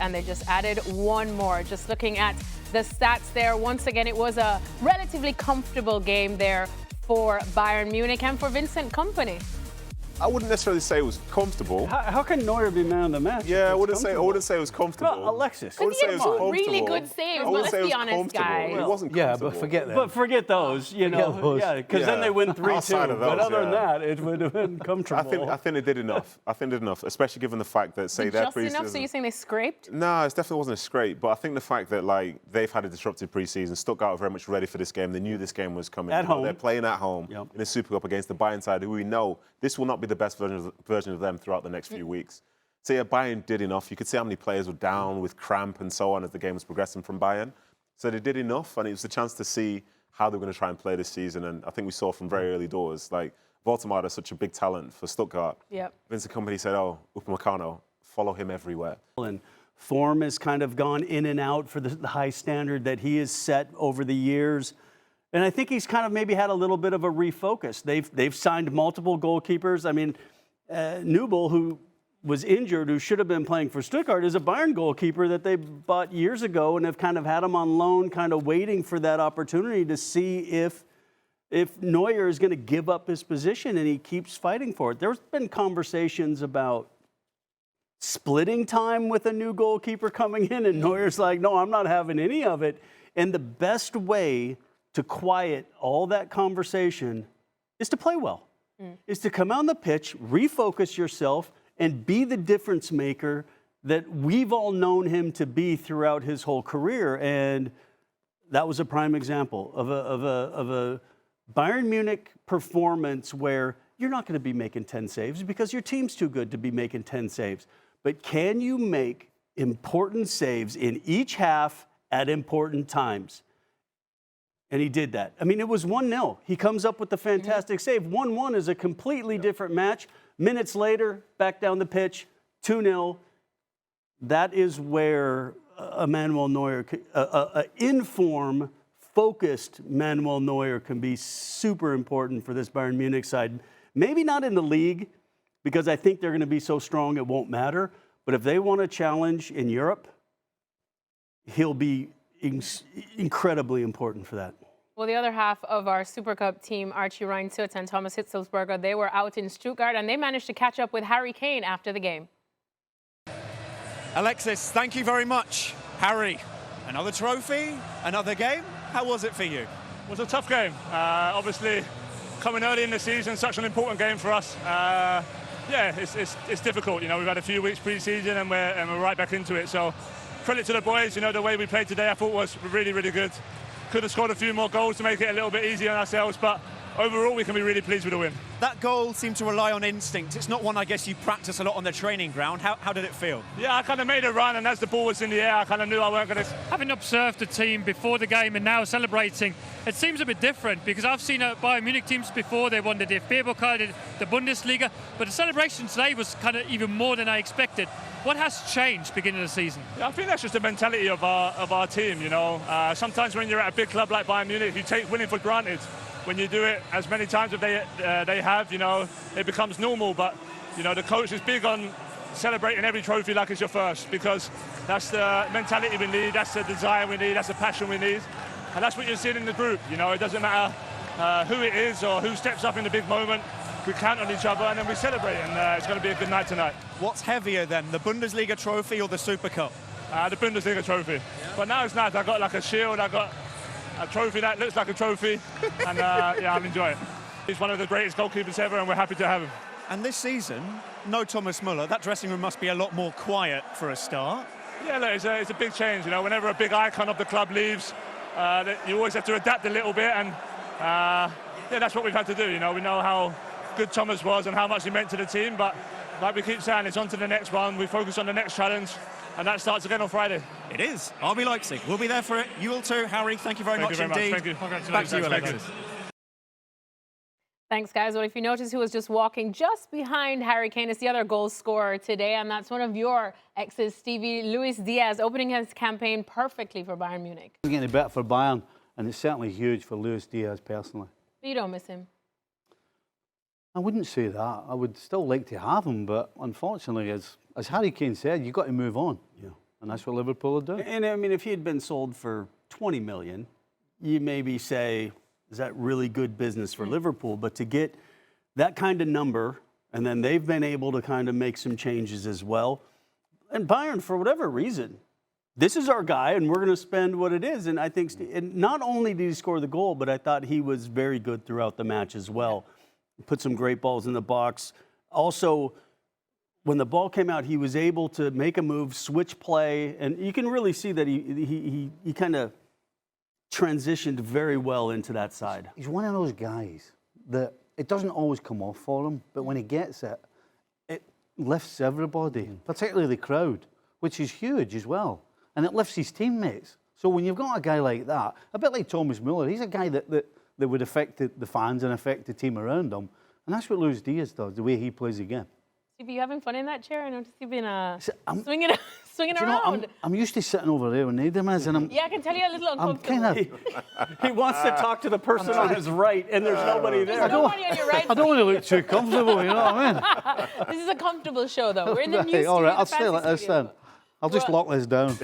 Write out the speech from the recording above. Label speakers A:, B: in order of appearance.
A: and they just added one more. Just looking at the stats there, once again, it was a relatively comfortable game there for Bayern Munich and for Vincent Kompany.
B: I wouldn't necessarily say it was comfortable.
C: How can Neuer be man of the match?
B: Yeah, I wouldn't say it was comfortable.
C: Well, Alexis.
B: I wouldn't say it was comfortable.
A: Really good saves, but let's be honest, guys.
B: It wasn't comfortable.
D: Yeah, but forget that.
C: But forget those, you know. Yeah, because then they win 3-2. But other than that, it would have been comfortable.
B: I think they did enough. Especially given the fact that, say, their preseason.
A: Just enough, so you're saying they scraped?
B: No, it definitely wasn't a scrape. But I think the fact that, like, they've had a disruptive preseason, Stuttgart were very much ready for this game. They knew this game was coming.
C: At home.
B: They're playing at home in the Supercup against the Bayern side, who we know this will not be the best version of them throughout the next few weeks. So yeah, Bayern did enough. You could see how many players were down with cramp and so on as the game was progressing from Bayern. So they did enough, and it was a chance to see how they were going to try and play this season. And I think we saw from very early doors, like, Voldemar is such a big talent for Stuttgart.
A: Yep.
B: Vincent Kompany said, oh, Upamecano, follow him everywhere.
C: And form has kind of gone in and out for the high standard that he has set over the years. And I think he's kind of maybe had a little bit of a refocus. They've signed multiple goalkeepers. I mean, Nubel, who was injured, who should have been playing for Stuttgart, is a Bayern goalkeeper that they bought years ago and have kind of had him on loan, kind of waiting for that opportunity to see if Neuer is going to give up his position, and he keeps fighting for it. There's been conversations about splitting time with a new goalkeeper coming in, and Neuer's like, no, I'm not having any of it. And the best way to quiet all that conversation is to play well, is to come on the pitch, refocus yourself, and be the difference maker that we've all known him to be throughout his whole career. And that was a prime example of a Bayern Munich performance where you're not going to be making 10 saves because your team's too good to be making 10 saves. But can you make important saves in each half at important times? And he did that. I mean, it was 1-0. He comes up with the fantastic save. 1-1 is a completely different match. Minutes later, back down the pitch, 2-0. That is where Manuel Neuer, in-form, focused Manuel Neuer can be super important for this Bayern Munich side. Maybe not in the league, because I think they're going to be so strong it won't matter. But if they want a challenge in Europe, he'll be incredibly important for that.
A: Well, the other half of our Super Cup team, Archie Reinsuth and Thomas Hitzelsberger, they were out in Stuttgart, and they managed to catch up with Harry Kane after the game.
E: Alexis, thank you very much. Harry, another trophy, another game. How was it for you?
F: It was a tough game. Obviously, coming early in the season, such an important game for us. Yeah, it's difficult. You know, we've had a few weeks pre-season, and we're right back into it. So, credit to the boys. You know, the way we played today, I thought was really, really good. Could have scored a few more goals to make it a little bit easier on ourselves, but overall we can be really pleased with the win.
E: That goal seemed to rely on instinct. It's not one I guess you practice a lot on the training ground. How did it feel?
F: Yeah, I kind of made a run, and as the ball was in the air, I kind of knew I weren't going to...
G: Having observed the team before the game and now celebrating, it seems a bit different, because I've seen Bayern Munich teams before. They won the DFB Pokal, the Bundesliga, but the celebration today was kind of even more than I expected. What has changed beginning of the season?
F: Yeah, I think that's just the mentality of our team, you know. Sometimes when you're at a big club like Bayern Munich, you take winning for granted. When you do it as many times as they have, you know, it becomes normal. But, you know, the coach is big on celebrating every trophy like it's your first, because that's the mentality we need, that's the desire we need, that's the passion we need. And that's what you're seeing in the group. You know, it doesn't matter who it is or who steps up in the big moment. We count on each other and then we celebrate, and it's going to be a good night tonight.
E: What's heavier then, the Bundesliga trophy or the Super Cup?
F: The Bundesliga trophy. Yeah. But now it's nice. I got like a shield, I got a trophy that looks like a trophy, and yeah, I'm enjoying it. He's one of the greatest goalkeepers ever, and we're happy to have him.
E: And this season, no Thomas Müller. That dressing room must be a lot more quiet for a start.
F: Yeah, look, it's a big change. You know, whenever a big icon of the club leaves, you always have to adapt a little bit, and yeah, that's what we've had to do. You know, we know how good Thomas was and how much he meant to the team, but like we keep saying, it's on to the next one. We focus on the next challenge, and that starts again on Friday.
E: It is. RB Leipzig. We'll be there for it. You will too, Harry. Thank you very much indeed.
F: Thank you.
E: Back to you, Alexis.
A: Thanks, guys. Well, if you notice who was just walking just behind Harry Kane is the other goal scorer today, and that's one of your exes, Stevie, Luis Díaz, opening his campaign perfectly for Bayern Munich.
D: It's getting better for Bayern, and it's certainly huge for Luis Díaz personally.
A: You don't miss him?
D: I wouldn't say that. I would still like to have him, but unfortunately, as Harry Kane said, you've got to move on.
C: Yeah.
D: And that's what Liverpool are doing.
C: And I mean, if he had been sold for 20 million, you maybe say, is that really good business for Liverpool? But to get that kind of number, and then they've been able to kind of make some changes as well. And Bayern, for whatever reason, this is our guy, and we're going to spend what it is. And I think, and not only did he score the goal, but I thought he was very good throughout the match as well. Put some great balls in the box. Also, when the ball came out, he was able to make a move, switch play, and you can really see that he kind of transitioned very well into that side.
D: He's one of those guys that it doesn't always come off for him, but when he gets it, it lifts everybody, particularly the crowd, which is huge as well. And it lifts his teammates. So when you've got a guy like that, a bit like Thomas Müller, he's a guy that would affect the fans and affect the team around him. And that's what Luis Díaz does, the way he plays the game.
A: Stevie, you having fun in that chair? I noticed you've been swinging
D: You know,
A: around.
D: I'm used to sitting over there when Nedum is, and I'm
A: Yeah, I can tell you're a little uncomfortable.
D: kind of.
C: He wants to talk to the person on his right, and there's nobody there.
A: There's nobody on your right.
D: I don't want to look too comfortable, you know what I mean?
A: This is a comfortable show, though. We're in the new studio.
D: All right,
A: the
D: I'll stay
A: fancy
D: like this
A: studio.
D: then. I'll just lock this down.